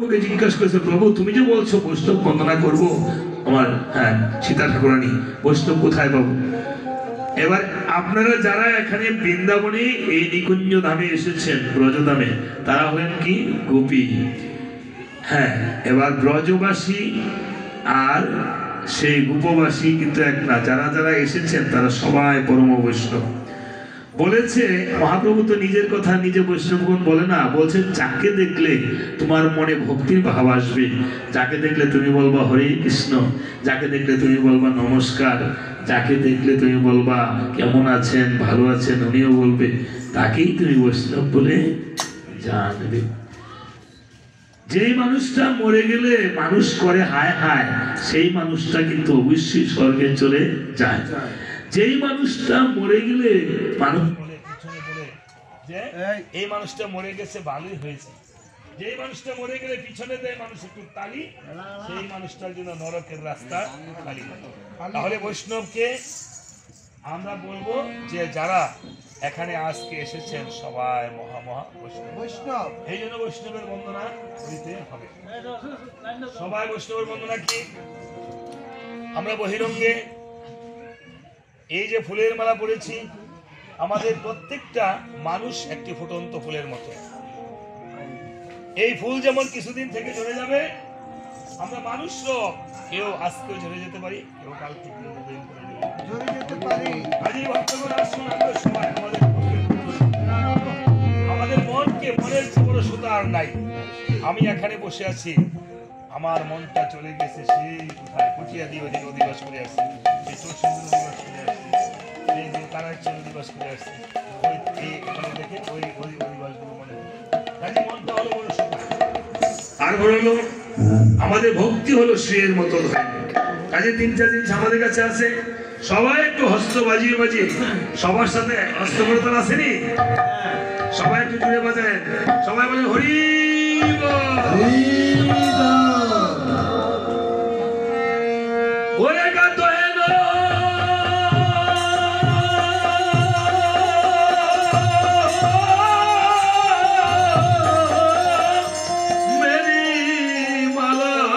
ওকে জিজ্ঞাসা করেছে, প্রভু তুমি যে বলছো বৈষ্ণব বন্দনা করবো, আমার সীতা ঠাকুরানী, বৈষ্ণব কোথায় পাবো? এবার আপনারা যারা এখানে বৃন্দাবনে এই নিকুঞ্জ ধামে এসেছেন, ব্রজধামে, তারা হলেন কি গোপী। হ্যাঁ, এবার ব্রজবাসী আর সেই গোপবাসী কিন্তু এক না। যারা যারা এসেছেন তারা সবাই পরম বৈষ্ণব। বলেছে মহাপ্রভু তো নিজের কথা নিজে বৈষ্ণবগণ বলে না, বলছেন যাকে দেখলে তোমার মনে ভক্তির ভাব আসবে, যাকে দেখলে তুমি বলবা হরে কৃষ্ণ, যাকে দেখলে তুমি বলবা নমস্কার, যাকে দেখলে তুমি বলবা কেমন আছেন, ভালো আছেন, উনিও বলবে, তাকেই তুমি বৈষ্ণব বলে জানবে। যেই মানুষটা মরে গেলে মানুষ করে হায় হায়, সেই মানুষটা কিন্তু অবশ্যই স্বর্গে চলে যায়। যেই মানুষটা মরে গেলে মানুষ বলে পিছনে বলে যে এই মানুষটা মরে গেছে, ভালোই হয়েছে। যেই মানুষটা মরে গেলে পিছনে দেয় মানুষ একটু তালি, সেই মানুষটার জন্য নরকের রাস্তা খালি। তাহলে বৈষ্ণবকে আমরা বলবো যে যারা এখানে আজকে এসেছেন সবাই মহা মহা বৈষ্ণব। এই জন্য বৈষ্ণবের বন্দনা করিতে হবে। সবাই বৈষ্ণবের বন্দনা কি? আমরা বহিরঙ্গে এই যে ফুলের মালা পড়েছি, আমাদের প্রত্যেকটা মানুষ একটি ফুটন্ত ফুলের মতো। এই ফুল যেমন কিছুদিন থেকে ঝরে যাবে, আমরা মানুষও কেউ আজকেও ঝরে যেতে পারি, কেউ কাল থেকে ঝরে যেতে পারি। আজই ভক্তগণ আসুন, আমরা সবাই আমাদের মনকে, মনের চেয়ে বড় সুতা আর নাই। আমি এখানে বসে আছি, আমার মনটা চলে গেছে সেই কোথায়, কুচিয়া দিয়ে ওই দিন অধিবাস করে আসছে, সেই চোরসিন্দুর অধিবাস করে আসছে, সেই দিন কানাইচর অধিবাস করে আসছে, ওই এখানে দেখে ওই অধিবাসগুলো মনে হয়। কাজে মনটা হলো বড় সুতা। আর বড় হলো আমাদের ভক্তি হলো শ্রীয়ের মতো। কাজে 3-4 জিনিস আমাদের কাছে আছে, সবাই একটু হস্ত বাজিয়ে বাজিয়ে, সবার সাথে হস্তপ্রদান আসেনি, সবাই একটু জুড়ে বাজায়, সবাই বলে হরি ওরে গাতো Mala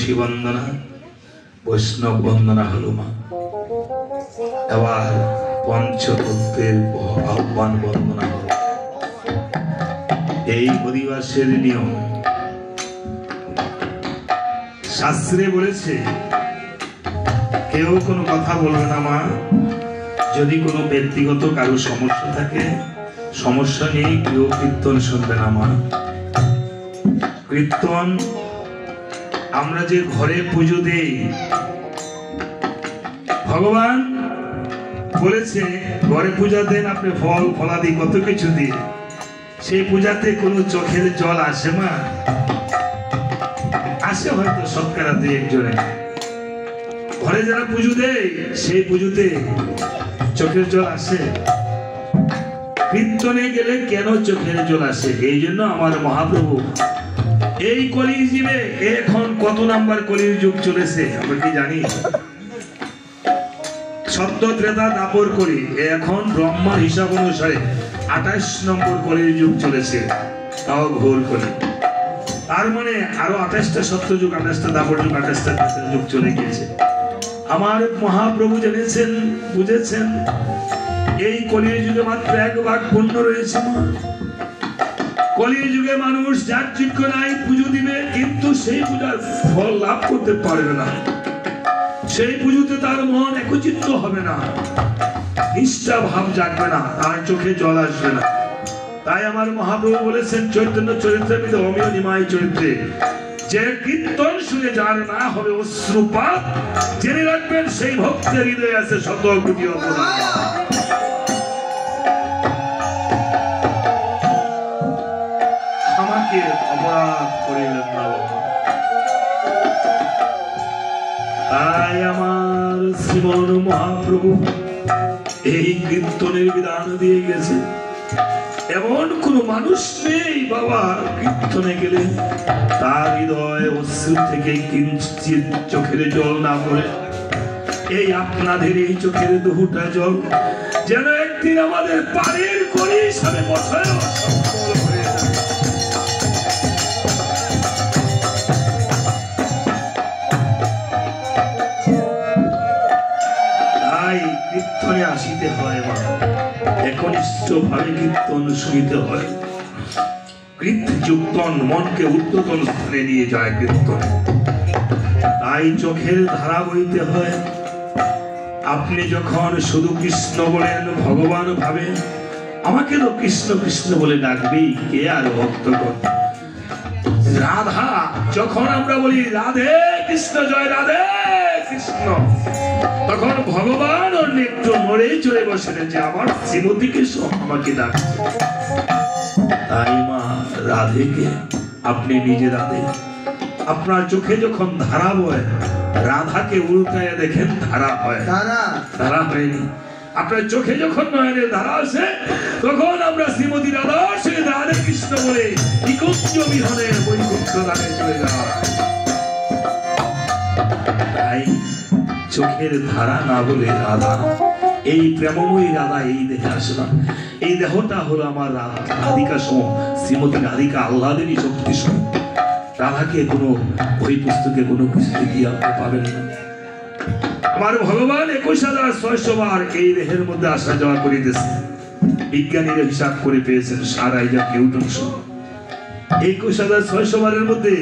তুলসী বন্দনা, বৈষ্ণব বন্দনা হলো মা। এবার পঞ্চতত্ত্বের আহ্বান বন্দনা হলো। এই অধিবাসের নিয়ম শাস্ত্রে বলেছে কেউ কোনো কথা বলবে না মা। যদি কোনো ব্যক্তিগত কারো সমস্যা থাকে, সমস্যা নেই, কেউ কীর্তন শুনবে না মা। কীর্তন আমরা যে ঘরে পুজো দেই, ভগবান বলেছে ঘরে পূজা দেন আপনি ফল ফলাদি কত কিছু দিয়ে, সেই পূজাতে কোনো চোখের জল আসে মা? আসে হয়তো শতকরা 2-1 ঘরে যারা পুজো দেয় সেই পুজোতে চোখের জল আসে। কীর্তনে গেলে কেন চোখের জল আসে? এই জন্য আমার মহাপ্রভু এই কলিযুগে, এখন কত নাম্বার কলির যুগ চলেছে আমরা কি জানি? সত্য ত্রেতা দাপর কলি, এখন ব্রহ্মার হিসাব অনুসারে 28 নম্বর কলির যুগ চলেছে, তাও ঘোর কলি। তার মানে আরো 28টা সত্য যুগ, 28টা দাপর যুগ, 28টা যুগ চলে গিয়েছে। আমার মহাপ্রভু জেনেছেন, বুঝেছেন এই কলির যুগে মাত্র 1 ভাগ পুণ্য রয়েছে। কলির যুগে মানুষ যার যোগ্য নাই পুজো দিবে, কিন্তু সেই পূজার ফল লাভ করতে পারবে না। সেই পুজোতে তার মন একচিত্ত হবে না, নিষ্ঠা ভাব জাগবে না, তার চোখে জল আসবে না। তাই আমার মহাপ্রভু বলেছেন চৈতন্য চরিত্রের মধ্যে অমিয় নিমাই চরিত্রে, যে কীর্তন শুনে যার না হবে অশ্রুপাত, জেনে রাখবেন সেই ভক্তের হৃদয়ে আছে শত কোটি অপরাধ। আমাকে অপরাধ করিলেন না। তাই আমার শ্রীমন মহাপ্রভু এই কীর্তনের বিধান দিয়ে গেছে। এমন কোন মানুষ নেই বাবা কীর্তনে গেলে তার হৃদয় অশ্রু থেকে কিঞ্চিত চোখের জল না পড়ে। এই আপনাদের এই চোখের দুটা জল যেন একদিন আমাদের পারের করি সামনে বছরে কীর্তনে আসিতে হয় মা, একনিষ্ঠ ভাবে কীর্তন শুনিতে হয়। কীর্তন মনকে উচ্চতন স্থানে নিয়ে যায় কীর্তন। তাই চোখের ধারা বইতে হয়। আপনি যখন শুধু কৃষ্ণ বলেন, ভগবান ভাবে আমাকে তো কৃষ্ণ কৃষ্ণ বলে ডাকবেই, কে আর ভক্ত করে। রাধা যখন আমরা বলি রাধে কৃষ্ণ জয় রাধে কৃষ্ণ, তখন ভগবান ওর নেত্র মরে চলে বসেন যে আমার শ্রীমতীকে আমাকে ডাকছে। তাই মা রাধেকে আপনি নিজে রাধে, আপনার চোখে যখন ধারা বয়, রাধাকে উল্টায় দেখেন ধারা হয়, ধারা হয়নি। আপনার চোখে যখন নয়নের ধারা আসে, তখন আমরা শ্রীমতী রাধা সে রাধে কৃষ্ণ বলে নিকুঞ্জ বিহনের বৈকুণ্ঠ ধামে চলে যাওয়া। তাই চোখের ধারা না বলে রাধা, এই প্রেমময়ী রাধা এই দেহে আসে না। এই দেহটা হলো আমার রাধিকা সম, শ্রীমতী রাধিকা আহ্লাদেরই শক্তি সম। রাধাকে কোনো বই পুস্তকে কোনো কিছু দিয়ে আপনি পাবেন না। আমার ভগবান 21,600 বার এই দেহের মধ্যে আসা যাওয়া করিতেছে। বিজ্ঞানীরা হিসাব করে পেয়েছেন সারা নিউটন সহ 21,600 বারের মধ্যে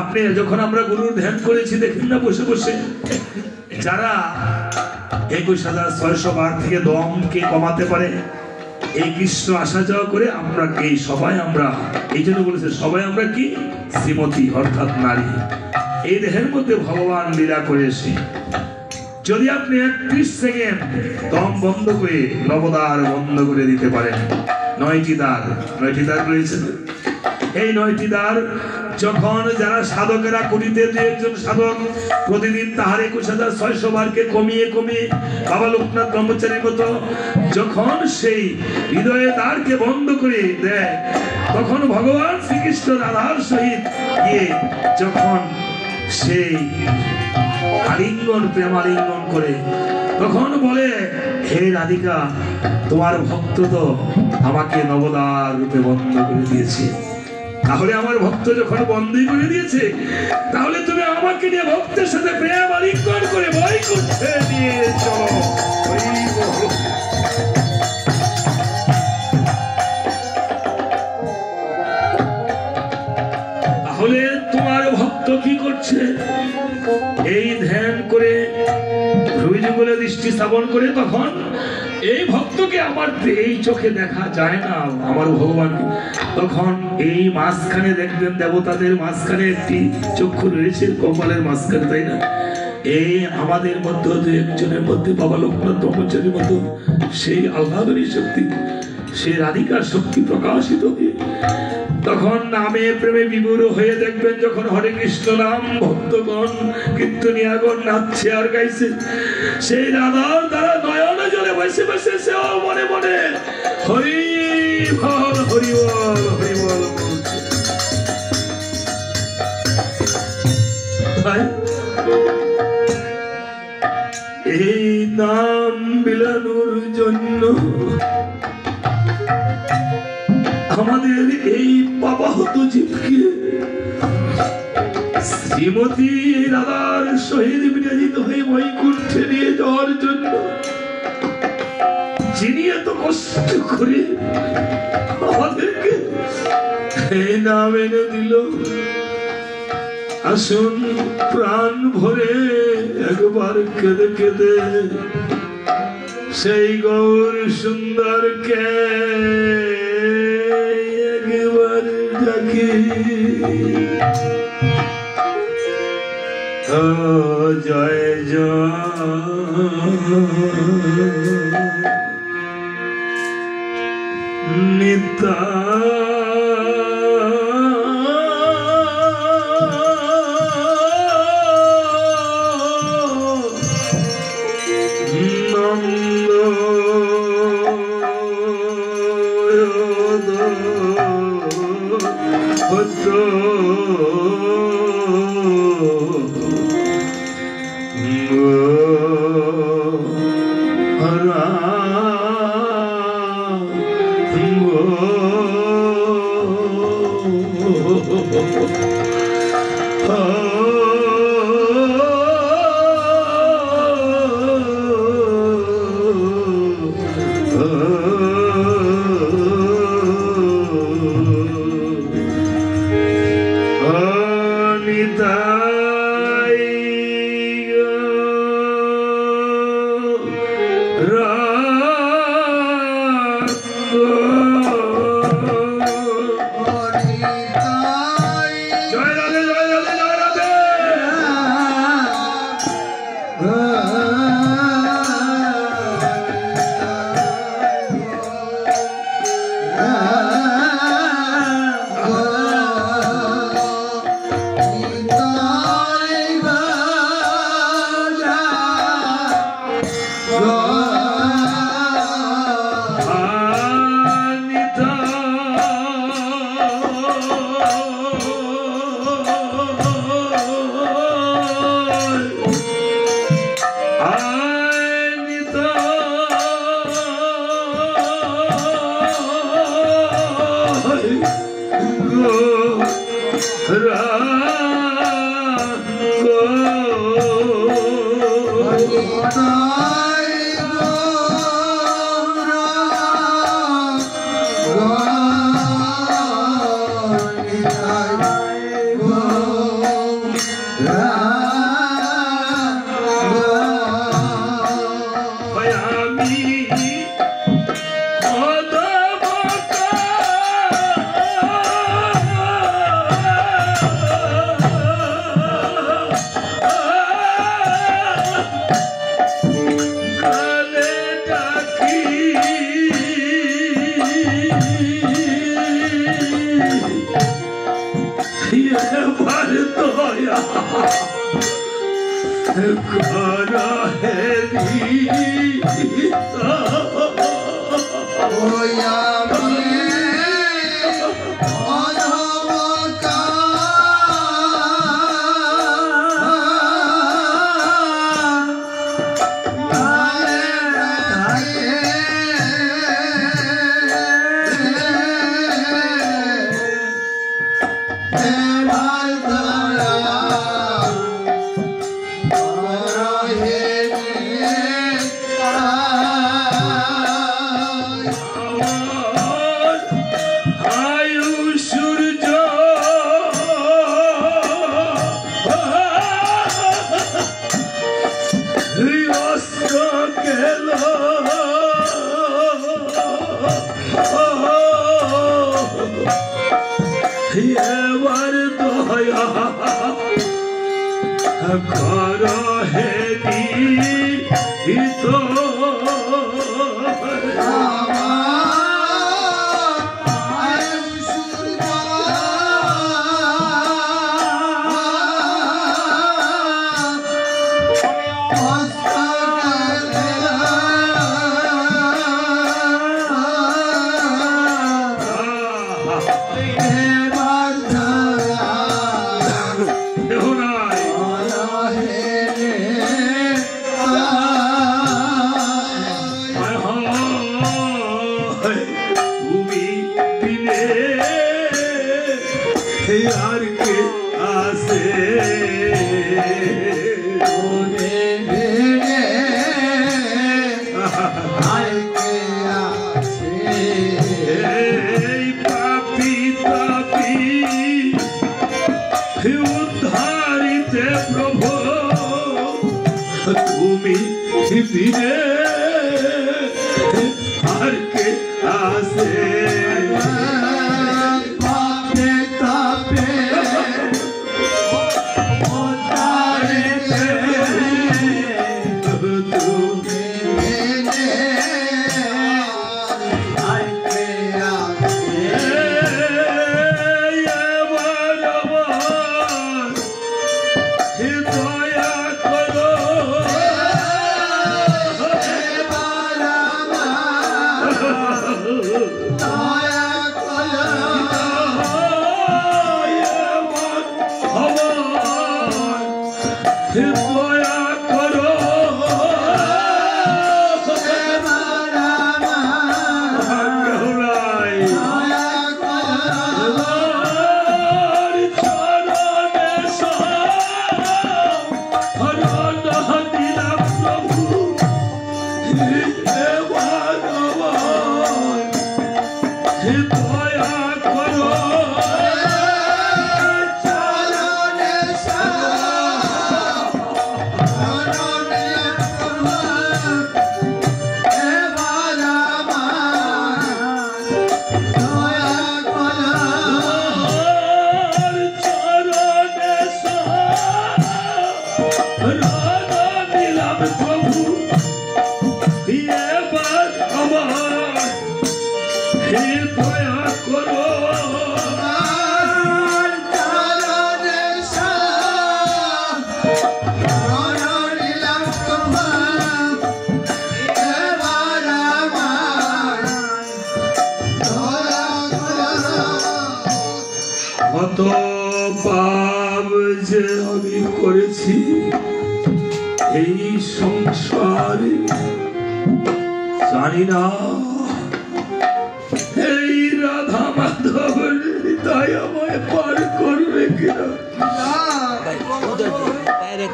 আপনি যখন আমরা গুরুর ধ্যান করেছি দেখেন না বসে বসে, যারা 21,600 বার থেকে দমকে কমাতে পারে, এই কৃষ্ণ আসা যাওয়া করে আমরা এই সবাই, আমরা এই জন্য বলেছে সবাই আমরা কি শ্রীমতী অর্থাৎ নারী। এই দেহের মধ্যে ভগবান লীলা করে এসে যদি আপনি 31 সেকেন্ড দম বন্ধ করে নবদ্বার বন্ধ করে দিতে পারেন, 9টি দ্বার রয়েছে। এই 9টি দ্বার যখন যারা সাধকেরা কোটিতে 2-1 সাধক প্রতিদিন তাহার 21,600 বারকে কমিয়ে কমিয়ে বাবা লোকনাথ ব্রহ্মচারীর মতো যখন সেই হৃদয়ে দ্বারকে বন্ধ করে দেয়, তখন ভগবান শ্রীকৃষ্ণ রাধার সহিত গিয়ে যখন সেই আলিঙ্গন প্রেমালিঙ্গন করে, তখন বলে হে রাধিকা তোমার ভক্ত তো আমাকে নবদ্বার রূপে বন্ধ করে দিয়েছে, তাহলে আমার ভক্ত যখন বন্দী করে দিয়েছে, তাহলে তুমি আমাকে নিয়ে ভক্তের সাথে প্রেম আলিঙ্গন করে বই করতে নিয়ে চলো। তাহলে তোমার ভক্ত কি করছে? এই ধ্যান করে বলে দৃষ্টি স্থাপন করে, তখন এই ভক্তকে আমার এই চোখে দেখা যায় না, আমার ভগবান তখন এই মাঝখানে দেখবেন, দেবতাদের মাঝখানে একটি চক্ষু রয়েছে, কপালের মাঝখানে, তাই না? এই আমাদের মধ্যে দু একজনের মধ্যে বাবা লোকনাথ ব্রহ্মচারীর মতো সেই আহ্লাদনী শক্তি, সেই রাধিকার শক্তি প্রকাশিত হয়ে তখন নামে প্রেমে বিভোর হয়ে দেখবেন, যখন হরে কৃষ্ণ নাম ভক্তগণ কীর্তনিয়াগণ নাচছে আর গাইছে, সেই রাধার দ্বারা নয়ন জলে বসে বসে সেও মনে মনে হরি বল হরি বল হরি বল। এই নাম বিলানোর জন্য আমাদের এই পাপাহত জীবকে শ্রীমতী রাধার সহিত বিরাজিত হয়ে বৈকুণ্ঠে নিয়ে যাওয়ার জন্য যিনি এত কষ্ট করে আমাদেরকে এই নাম এনে দিল, আসুন প্রাণ ভরে একবার কেঁদে কেঁদে সেই গৌর সুন্দরকে একবার ডাকি। জয় জয় নিতা करो हे तो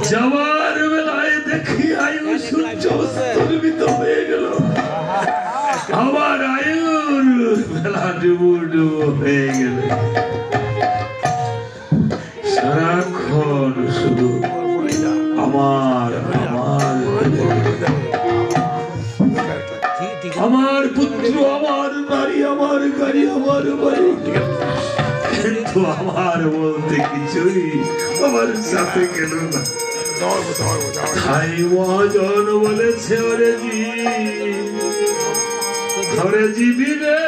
जवार बेलाय देखी आयु सूर्य भी तो हो गल आबार आयुर बेला डुबो डुबो हो गल साराक्षण शुधु आमार पुत्र आमार नारी आमार गाड़ी आमार बाड़ी কিন্তু আমার বলতে কিছুই আমার সাথে গেল না তাই মহাজন বলেছে ওরে জীবী রে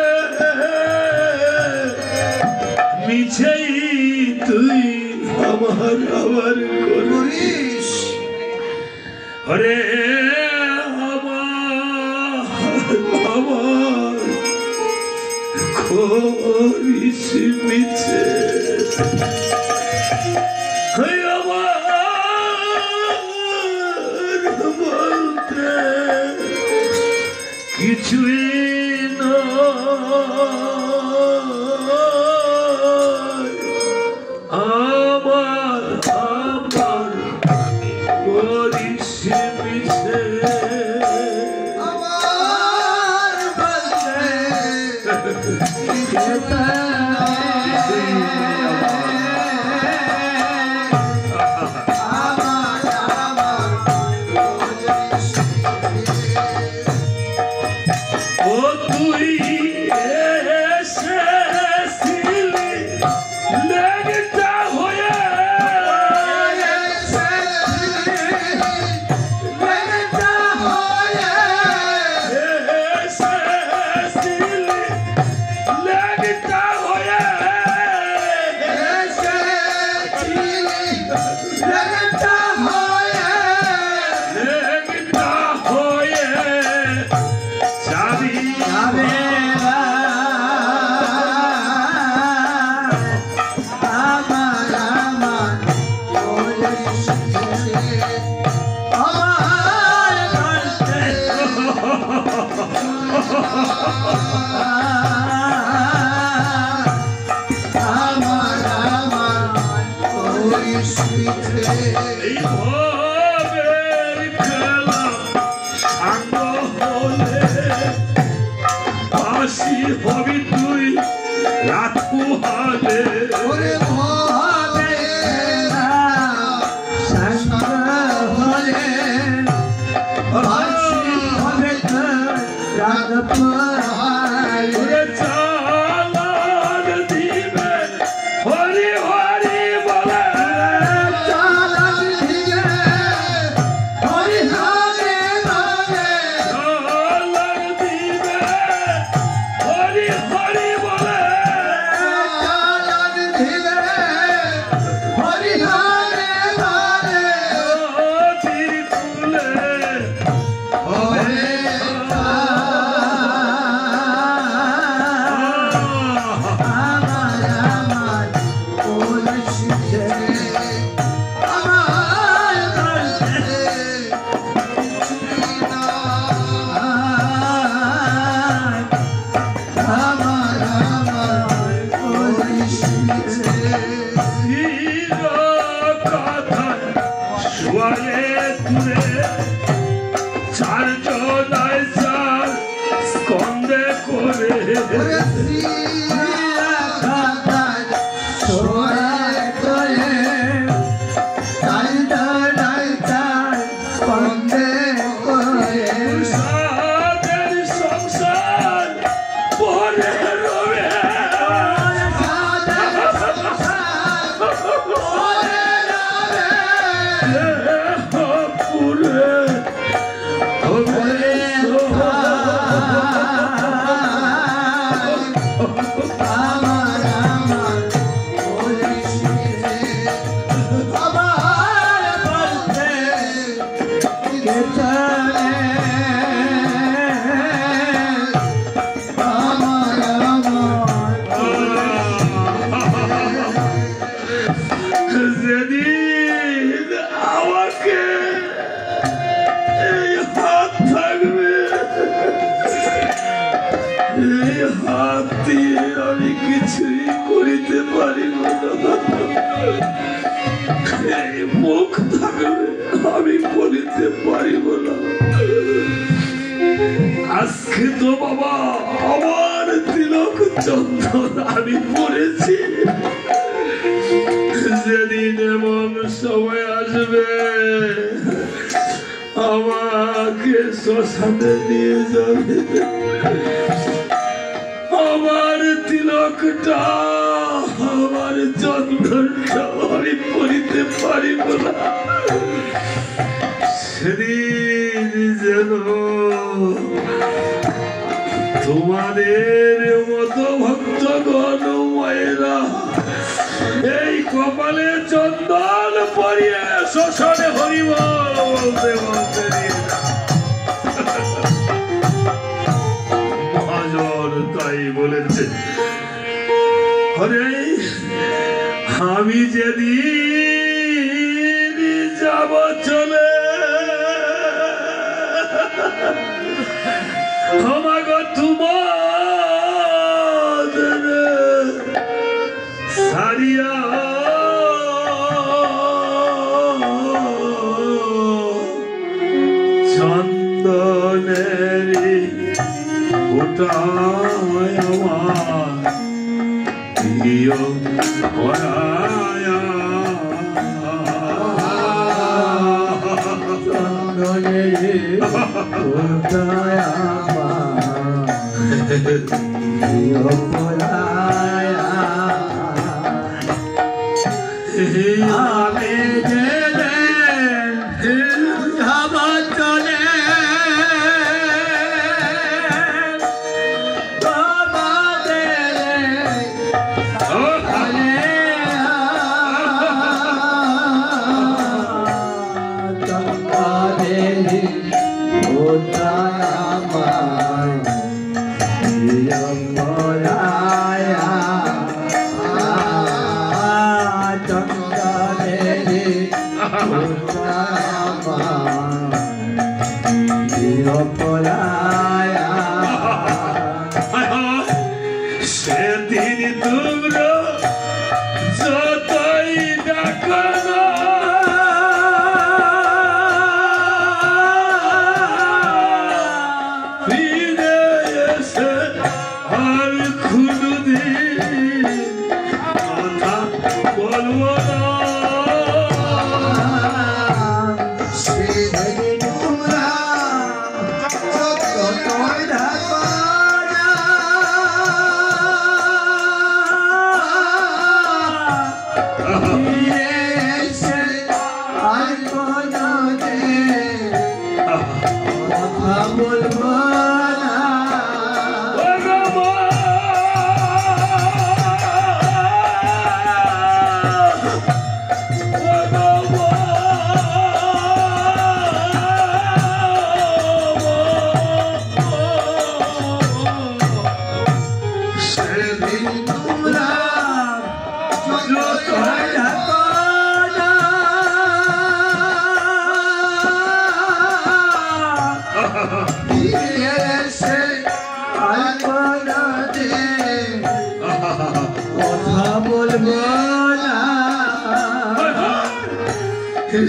মিছেই তুই আমার করিস ওরে আমার করিস মিছে বলতে কিছুই আমার করিস মিছে ও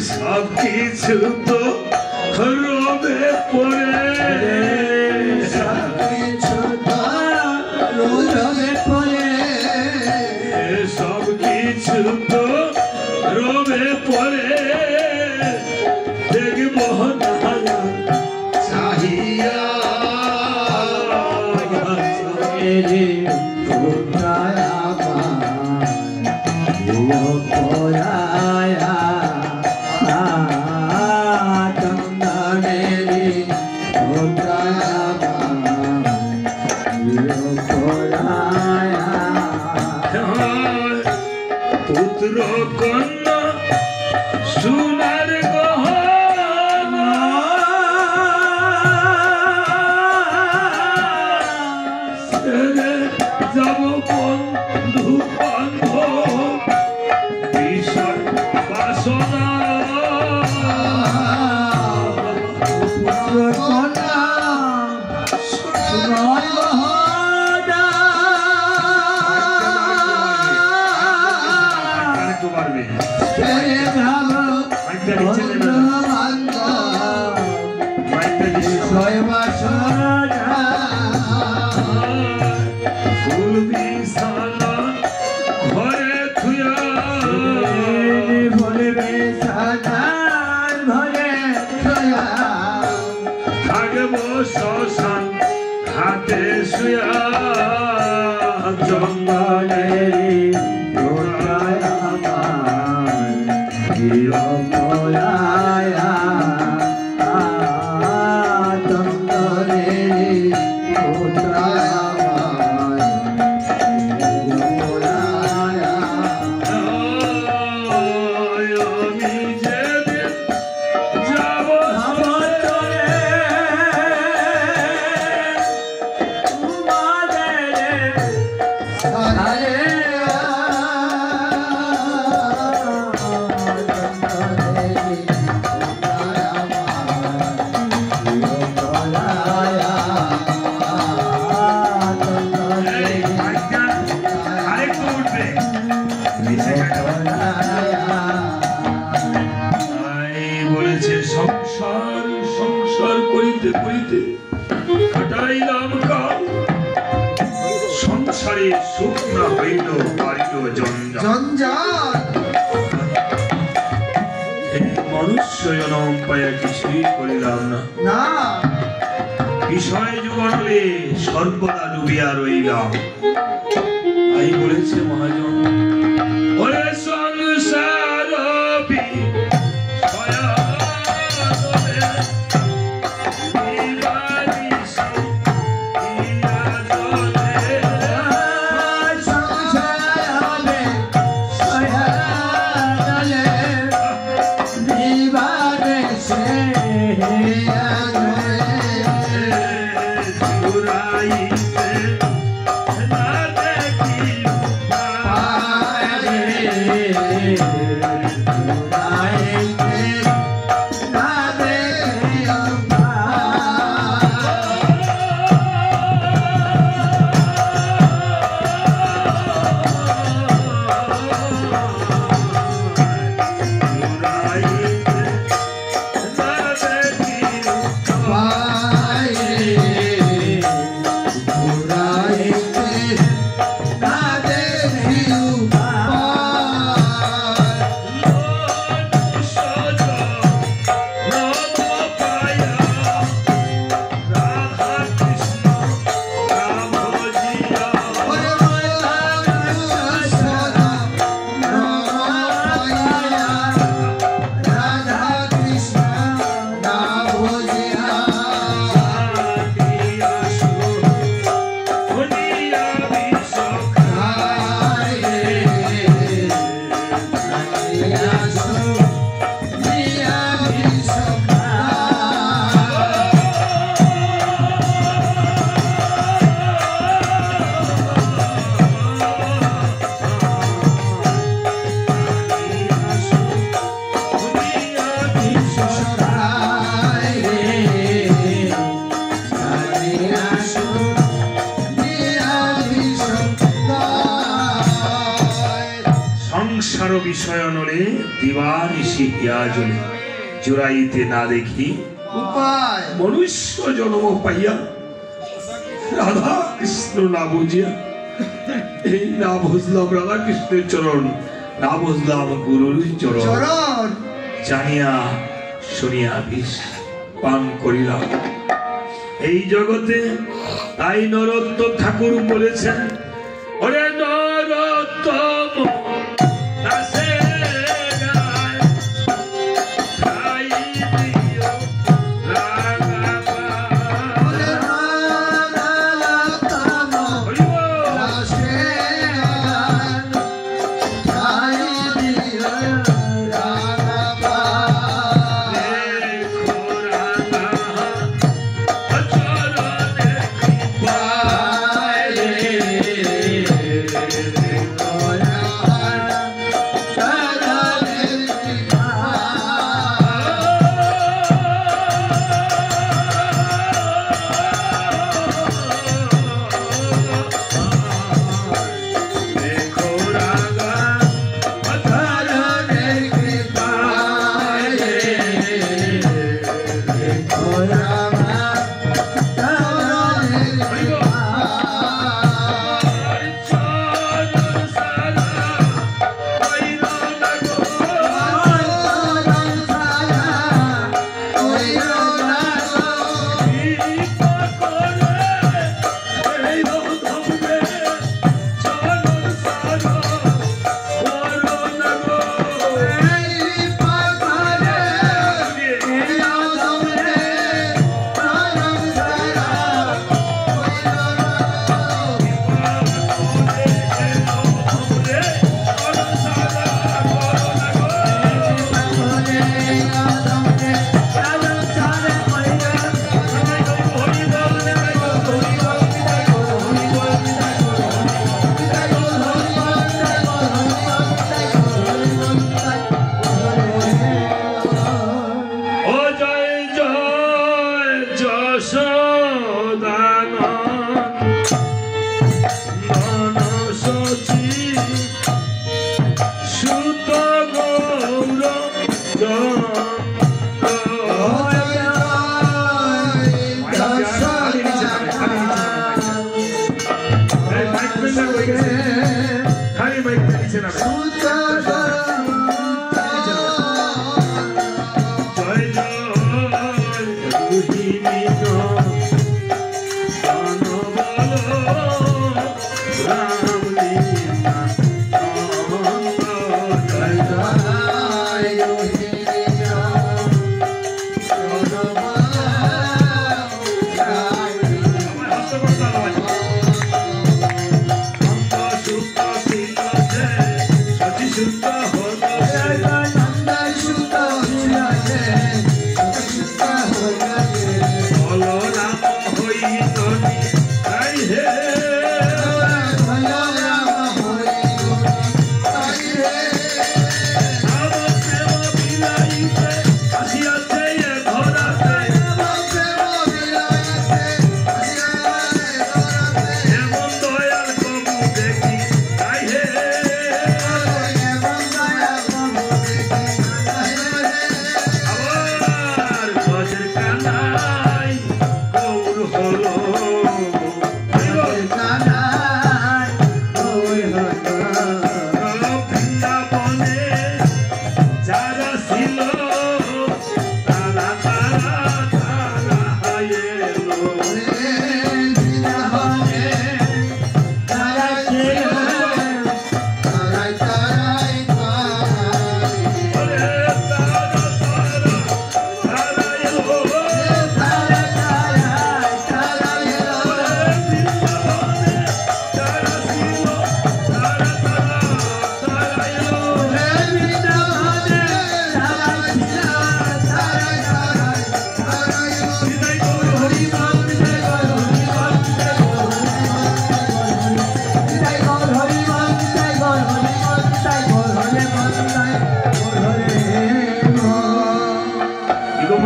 सब কিছু তো রবে পড়ে সব কিছু তো রবে পড়ে সব কিছু তো রবে পড়ে দেখব না চাহিয়া রে কোথায় পুত্র কন্যা সোনার গহনা যাব বন্ধু বান্ধব বিষয় বাসনা পুত্র কন্যা সোনার গহনা পারবে শ্মশান হাতে শুয়া জঙ্গলের সংসার করিতে করিতে কাটাইলাম কাল সংসারে সুখ না হইল বাড়িল জঞ্জাল মনুষ্য জনম পাইয়া কিছুই করিলাম না বিষয় যুগলে সর্বদা ডুবিয়া রইলাম। তাই বলেছে মহাজন ওরে সংসার বিষয় নলে দিবানিশি হিয়া জ্বলে জোড়াইতে না দেখি উপায় মনুষ্য জন্ম পাইয়া রাধা কৃষ্ণ না বুঝিয়া এই না বুঝলাম রাধা কৃষ্ণের চরণ, না বুঝলাম গুরুর চরণ, জানিয়া শুনিয়া বিষ পান করিলাম এই জগতে। তাই নরোত্তম ঠাকুর বলেছেন, ওরে নরোত্তম দাসে গায় খাই দিও রাগাবা। ওরে নরোত্তম দাসে গায় খাই দিও রাগাবা। দেখো রাধা চরণে কৃপায় রে,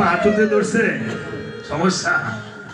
হাঁটুতে ধরছে সমস্যা।